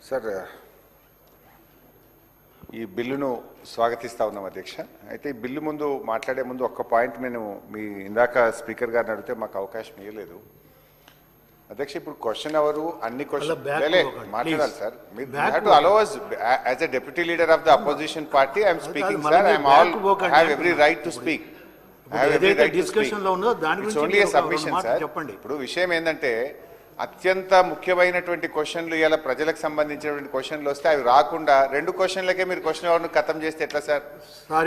Sir ఈ బిల్లును స్వాగతిస్తా ఉన్నాం అధ్యక్ష. అయితే ఈ బిల్లు ముందు మాట్లాడే ముందు ఒక్క పాయింట్ నేను మీ ఇందాక స్పీకర్ గారిని అడిగితే మాకు అవకాశం ఇవ్వలేదు అధ్యక్ష. ఇప్పుడు క్వశ్చన్ అవరు అన్ని క్వశ్చన్ మాట్లాడాలి సార్. మీరు have to allow us as a deputy leader of the opposition party. I am speaking sir. I am all have every right to speak. I have every right to speak. It's only a submission sir. ఇప్పుడు విషయం ఏంటంటే అత్యంత ముఖ్యమైనటువంటి క్వశ్చన్లు ఇలా ప్రజలకు సంబంధించినటువంటి క్వశ్చన్లు వస్తే అవి రాకుండా రెండు క్వశ్చన్లకే మీరు క్వశ్చన్ అవర్ను ఖతం చేస్తే ఎట్లా సార్?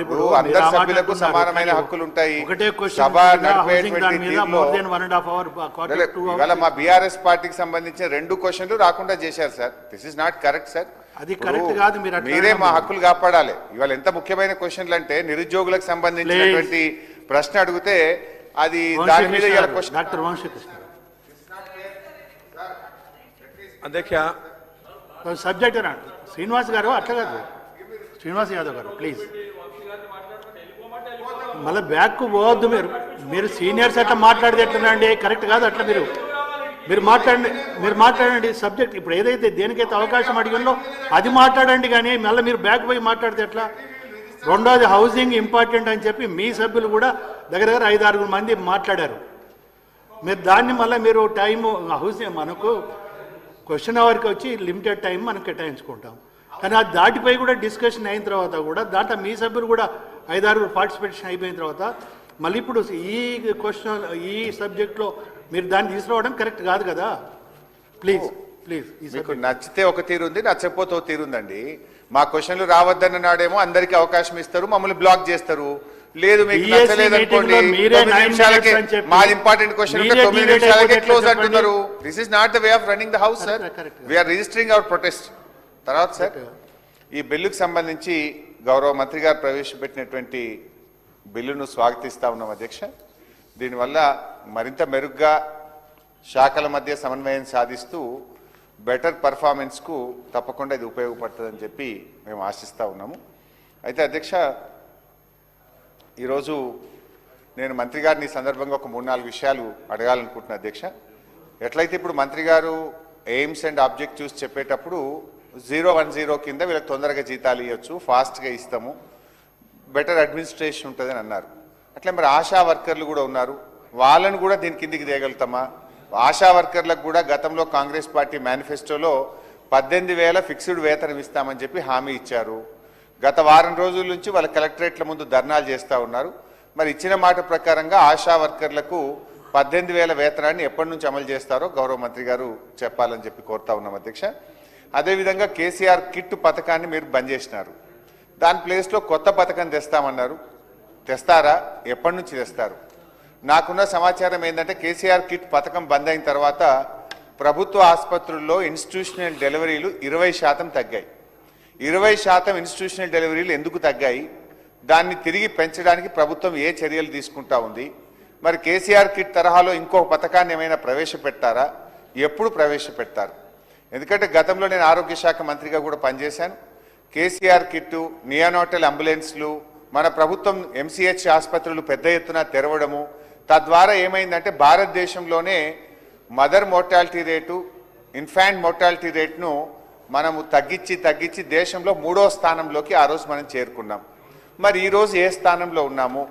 ఇప్పుడు అందరి సభ్యులకు సమానమైన హక్కులు ఉంటాయి. సభ నడిపేటువంటి తీరులో ఇవాళ మా బీఆర్ఎస్ పార్టీకి సంబంధించిన రెండు క్వశ్చన్లు రాకుండా చేశారు sir. This is not correct sir. మీరే మా హక్కులు కాపాడాలి. ఇవాళ ఎంత ముఖ్యమైన క్వశ్చన్లు అంటే నిరుద్యోగులకు సంబంధించినటువంటి ప్రశ్న అడిగితే అది దాని మీద క్వశ్చన్ అధ్యక్ష సబ్జెక్ట్ అన్నాడు శ్రీనివాస్ గారు. అట్లా కాదు శ్రీనివాస్ యాదవ్ గారు ప్లీజ్ మళ్ళీ బ్యాక్ పోవద్దు. మీరు సీనియర్స్ అట్లా మాట్లాడితే ఎట్లండి కరెక్ట్ కాదు. అట్లా మీరు మాట్లాడండి సబ్జెక్ట్. ఇప్పుడు ఏదైతే దేనికైతే అవకాశం అడిగిందో అది మాట్లాడండి, కానీ మళ్ళీ మీరు బ్యాక్ పోయి మాట్లాడితే ఎట్లా? రెండోది హౌసింగ్ ఇంపార్టెంట్ అని చెప్పి మీ సభ్యులు కూడా దగ్గర 5-6 మంది మాట్లాడారు. మీరు దాన్ని మళ్ళీ మీరు టైము హౌసింగ్ మనకు క్వశ్చన్ అవర్కి వచ్చి లిమిటెడ్ టైం మనం కేటాయించుకుంటాం, కానీ అది దాటిపోయి కూడా డిస్కషన్ అయిన తర్వాత కూడా దాంట్లో మీ సభ్యులు కూడా 5-6 పార్టిసిపేషన్ అయిపోయిన తర్వాత మళ్ళీ ఇప్పుడు ఈ క్వశ్చన్ ఈ సబ్జెక్ట్లో మీరు దాన్ని తీసుకురావడం కరెక్ట్ కాదు కదా. Please please. మీకు నచ్చితే ఒక తీరు ఉంది, నచ్చకపోతే ఒక తీరు ఉందండి. మా క్వశ్చన్లు రావద్దన్న నాడేమో అందరికీ అవకాశం ఇస్తారు, మమ్మల్ని బ్లాక్ చేస్తారు. లేదు మీకు నచ్చలేదు అనుకోండి, 9 నిమిషాలకే మాది ఇంపార్టెంట్ క్వశ్చన్ ఉంటే 9 నిమిషాలకే క్లోజ్ అంటున్నారు. This is not the way of running the house sir. We are registering our protest. తర్వాత సార్ ఈ బిల్లుకు సంబంధించి గౌరవ మంత్రి గారు ప్రవేశపెట్టినటువంటి బిల్లును స్వాగతిస్తా ఉన్నాం అధ్యక్ష. దీనివల్ల మరింత మెరుగ్గా శాఖల మధ్య సమన్వయం సాధిస్తూ బెటర్ పర్ఫార్మెన్స్కు తప్పకుండా ఇది ఉపయోగపడుతుందని చెప్పి మేము ఆశిస్తూ ఉన్నాము. అయితే అధ్యక్ష ఈరోజు నేను మంత్రి గారిని ఈ సందర్భంగా ఒక 3-4 విషయాలు అడగాలనుకుంటున్నాను అధ్యక్ష. ఎట్లయితే ఇప్పుడు మంత్రి గారు ఎయిమ్స్ అండ్ ఆబ్జెక్టివ్స్ చెప్పేటప్పుడు 010 కింద వీళ్ళకి తొందరగా జీతాలు ఇవ్వచ్చు, ఫాస్ట్గా ఇస్తాము, బెటర్ అడ్మినిస్ట్రేషన్ ఉంటుందని అన్నారు. అట్లా మరి ఆశా వర్కర్లు కూడా ఉన్నారు, వాళ్ళను కూడా దీని కిందికి తేగలుగుతామా? ఆశా వర్కర్లకు కూడా గతంలో కాంగ్రెస్ పార్టీ మేనిఫెస్టోలో 18,000 ఫిక్స్డ్ వేతనం ఇస్తామని చెప్పి హామీ ఇచ్చారు. గత వారం రోజుల నుంచి వాళ్ళ కలెక్టరేట్ల ముందు ధర్నాలు చేస్తూ ఉన్నారు. మరి ఇచ్చిన మాట ప్రకారంగా ఆశా వర్కర్లకు 18,000 వేతనాన్ని ఎప్పటి నుంచి అమలు చేస్తారో గౌరవ మంత్రి గారు చెప్పాలని చెప్పి కోరుతా ఉన్నాం అధ్యక్ష. అదేవిధంగా కేసీఆర్ కిట్ పథకాన్ని మీరు బంద్ చేసినారు, దాని ప్లేస్లో కొత్త పథకం తెస్తామన్నారు. తెస్తారా? ఎప్పటి నుంచి తెస్తారు? నాకున్న సమాచారం ఏంటంటే కేసీఆర్ కిట్ పథకం బంద్ అయిన తర్వాత ప్రభుత్వ ఆసుపత్రుల్లో ఇన్స్టిట్యూషనల్ డెలివరీలు 20% తగ్గాయి. 20% ఇన్స్టిట్యూషనల్ డెలివరీలు ఎందుకు తగ్గాయి? దాన్ని తిరిగి పెంచడానికి ప్రభుత్వం ఏ చర్యలు తీసుకుంటా ఉంది? మరి కేసీఆర్ కిట్ తరహాలో ఇంకొక పథకాన్ని ఏమైనా ప్రవేశపెట్టారా? ఎప్పుడు ప్రవేశపెడతారు? ఎందుకంటే గతంలో నేను ఆరోగ్య శాఖ మంత్రిగా కూడా పనిచేశాను. కేసీఆర్ కిట్టు, నియోనాటల్ అంబులెన్స్లు, మన ప్రభుత్వం ఎంసీహెచ్ ఆసుపత్రులు పెద్ద ఎత్తున తెరవడము, తద్వారా ఏమైందంటే భారతదేశంలోనే mother mortality rate, infant mortality రేటును మనము తగ్గించి దేశంలో 3వ స్థానంలోకి ఆ రోజు మనం చేరుకున్నాం. మరి ఈరోజు ఏ స్థానంలో ఉన్నాము?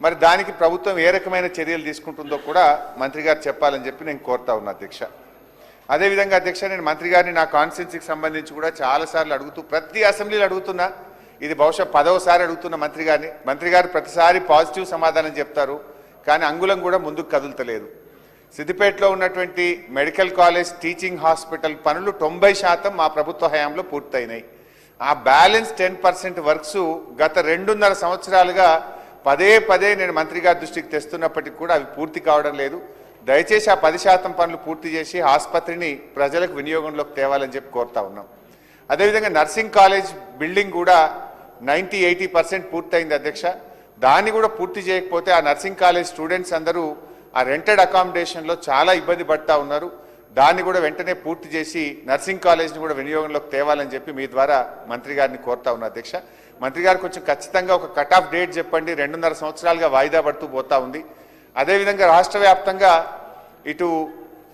మరి దానికి ప్రభుత్వం ఏ రకమైన చర్యలు తీసుకుంటుందో కూడా మంత్రి గారు చెప్పాలని చెప్పి నేను కోరుతా ఉన్నా అధ్యక్ష. అదేవిధంగా అధ్యక్ష, నేను మంత్రి గారిని నా కాన్స్టిట్యున్సీకి సంబంధించి కూడా చాలాసార్లు అడుగుతూ, ప్రతి అసెంబ్లీలో అడుగుతున్నా, ఇది బహుశా 10వసారి అడుగుతున్న మంత్రి గారిని. మంత్రి గారు ప్రతిసారి పాజిటివ్ సమాధానం చెప్తారు, కానీ అంగుళం కూడా ముందుకు కదులుతలేదు. సిద్దిపేటలో ఉన్నటువంటి మెడికల్ కాలేజ్, టీచింగ్ హాస్పిటల్ పనులు 90% మా ప్రభుత్వ హయాంలో పూర్తయినాయి. ఆ బ్యాలెన్స్ 10% వర్క్స్ గత 2.5 సంవత్సరాలుగా పదే నేను మంత్రి గారి దృష్టికి తెస్తున్నప్పటికీ కూడా అవి పూర్తి కావడం లేదు. దయచేసి ఆ 10% పనులు పూర్తి చేసి ఆసుపత్రిని ప్రజలకు వినియోగంలోకి తేవాలని చెప్పి కోరుతా ఉన్నాం. అదేవిధంగా నర్సింగ్ కాలేజ్ బిల్డింగ్ కూడా 90-80% పూర్తయింది అధ్యక్ష. దాన్ని కూడా పూర్తి చేయకపోతే ఆ నర్సింగ్ కాలేజ్ స్టూడెంట్స్ అందరూ ఆ రెంటెడ్ అకామిడేషన్లో చాలా ఇబ్బంది పడతా ఉన్నారు. దాన్ని కూడా వెంటనే పూర్తి చేసి నర్సింగ్ కాలేజ్ని కూడా వినియోగంలోకి తేవాలని చెప్పి మీ ద్వారా మంత్రి గారిని కోరుతా ఉన్నా అధ్యక్ష. మంత్రి గారు కొంచెం ఖచ్చితంగా ఒక కట్ ఆఫ్ డేట్ చెప్పండి. 2.5 సంవత్సరాలుగా వాయిదా పడుతూ పోతా ఉంది. అదేవిధంగా రాష్ట్ర వ్యాప్తంగా ఇటు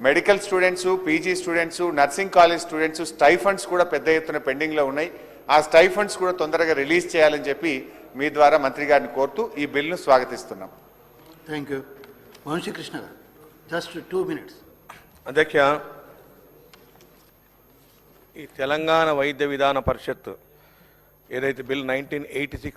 medical students, PG students, nursing college students stipends కూడా పెద్ద ఎత్తున పెండింగ్లో ఉన్నాయి. ఆ స్టైఫండ్స్ కూడా తొందరగా రిలీజ్ చేయాలని చెప్పి మీ ద్వారా మంత్రి గారిని కోరుతూ ఈ బిల్లును స్వాగతిస్తున్నాం. Thank you. వంశీకృష్ణ గారు జస్ట్ 2 minutes. అధ్యక్ష, ఈ తెలంగాణ వైద్య విధాన పరిషత్ ఏదైతే బిల్ 1986